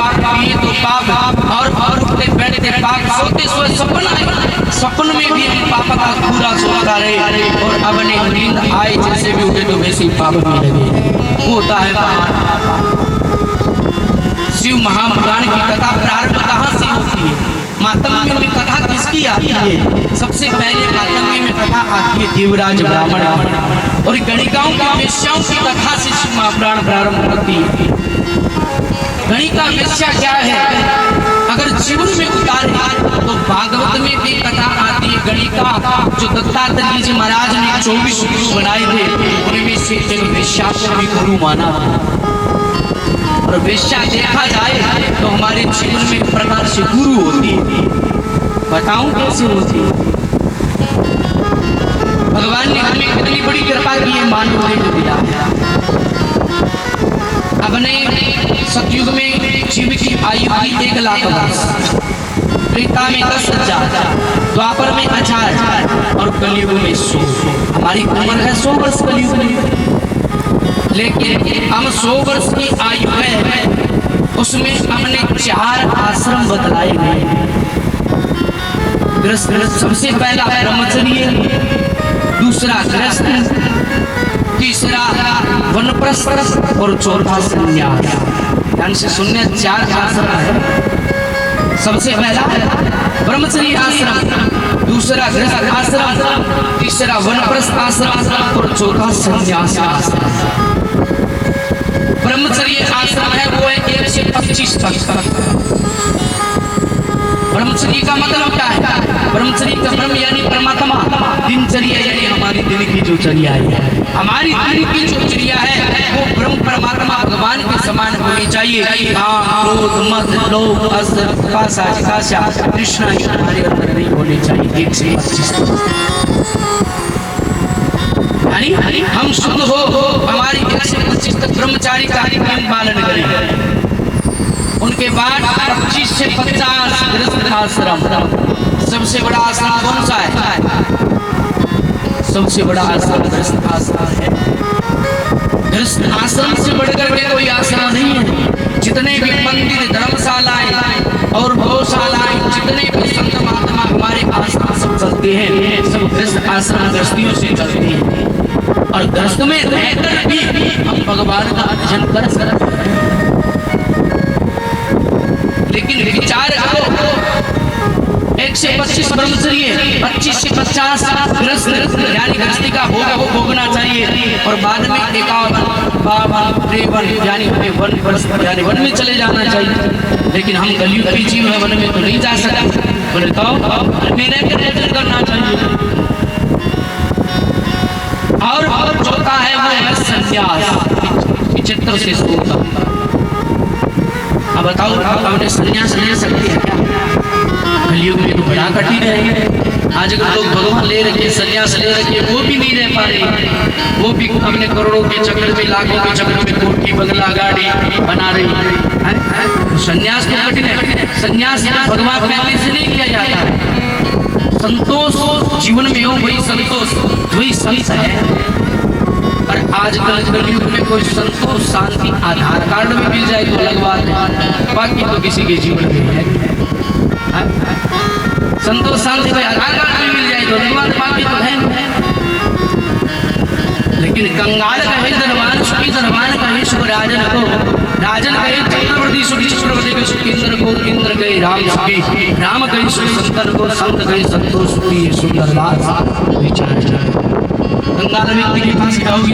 पाप, पिए तो पाप, और उठते बैठते पाप, सोते सोए सपन में भी हम पाप का पूरा सोचता रहे, और अब नींद आए जैसे भी उठे तो वैसे ही पाप में लगे। वो होता है पाप। शिव महापुराण की कथा प्रारंभ कहाँ से होती है? मातंगी में कथा किसकी आती है? सबसे पहले मातंगी में कथा आती है देवराज ब्राह्मण, और गणिकाओं की वेश्याओं की कथा से शिव महापुराण प्रारंभ होती है। गणिका वेश्या क्या है? अगर जीवन में उतारे तो भागवत में भी कथा आती है। गणिका जो दत्तात्रेय जी महाराज ने 24 गुरु बनाए थे, उनमें से एक वेश्या को भी गुरु माना। और वेश्या देखा जाए तो हमारे जीवन में एक प्रकार से गुरु होती है। बताऊं कैसे होती है? भगवान ने हमें कितनी बड़ी कृपा की है, मानव देह दिया। अपने सतयुग में जीव की आयु थी 1 लाख वर्ष, त्रेता में 10,000, द्वापर में 1000 और कलयुग में 100। हमारी उम्र है 100 वर्ष कलयुग में, लेकिन हम 100 वर्ष की आयु है, उसमें हमने 4 आश्रम बतलाए गए। सबसे पहला ब्रह्मचर्य, दूसरा गृहस्थ, तीसरा वनप्रस्थ और चौथा संन्यास। ध्यान से सुनने, 4 आश्रम है। सबसे पहला ब्रह्मचर्य आश्रम, दूसरा गृहस्थ आश्रम, तीसरा वनप्रस्थ आश्रम और चौथा संन्यास आश्रम। ब्रह्मचर्य आश्रम है वो है 1 से 25 तक। ब्रह्मचर्य का मतलब क्या है? ब्रह्मचर्य का ब्रह्म यानी परमात्मा, दिनचर्या यानी हमारी दिन की जो चर्या है, हमारी दिन की जो चर्या है वो ब्रह्म परमात्मा भगवान के समान होनी चाहिए। काम, क्रोध, मद, लोभ, अस्त्र, कृष्णा ये हमारे अंदर नहीं होने चाहिए। 1 से 25 यानी हम शुद्ध हो, हमारी 1 से 25 तक ब्रह्मचारी का नियम पालन करें। उनके बाद 25 से 50 गृहस्थ आश्रम। सबसे बड़ा आश्रम कौन सा है? सबसे बड़ा आश्रम गृहस्थ आश्रम है। गृहस्थ आश्रम से बढ़कर के कोई आश्रम नहीं है। जितने भी मंदिर, धर्मशालाएं और गौशालाएं, जितने भी संत महात्मा हमारे आश्रम सब चलते हैं, सब गृहस्थ आश्रम गृहस्थियों से चलते हैं। और गृहस्थ में रहकर भी हम भगवान का अर्चन कर सकते हैं। लेकिन विचार करो, 1 से 25 ब्रह्मचर्य, 25 से 50 गृहस्थ यानी गृहस्थी का भोग वो भोगना चाहिए, और बाद में 51, 52 यानी वन में चले जाना चाहिए। लेकिन हम कलयुग की जीव है, वन में तो नहीं जा सकते। बोले तो मेरे के करना चाहिए। और चौथा है वो है संन्यास, विचित्र से सोता। अब बताओ, हमने संन्यास ले सकते हैं क्या? कलयुग में तो बड़ा कठिन है। आजकल लोग भगवान ले रखे, संन्यास ले रखे, वो भी नहीं रह पा रहे। वो भी अपने करोड़ों के चक्कर में, लाखों के चक्कर में कोठी, बंगला, गाड़ी बना रही है। संन्यास तो कठिन है। संन्यास भगवान पहले से नहीं किया जाता है। संतोष जीवन में हो, वही संतोष, वही संत है। और आजकल कलयुग में कोई संतोष, शांति आधार कार्ड में मिल जाए तो अलग बात है, बाकी तो किसी के जीवन में है। संतोष, शांति कोई आधार कार्ड में मिल जाए तो अलग बात, बाकी तो है। लेकिन कंगाल कहे धनवान सुखी, धनवान कहे सुख राजन को, राजन कहे चक्रवर्ती सुखी, चक्रवर्ती कहे सुख इंद्र को, इंद्र कहे राम सुखी, राम कहे सुख संतन को, संत कहे संतोष सुखी। सुंदर दास विचार कंगाल व्यक्ति के पास जाओगी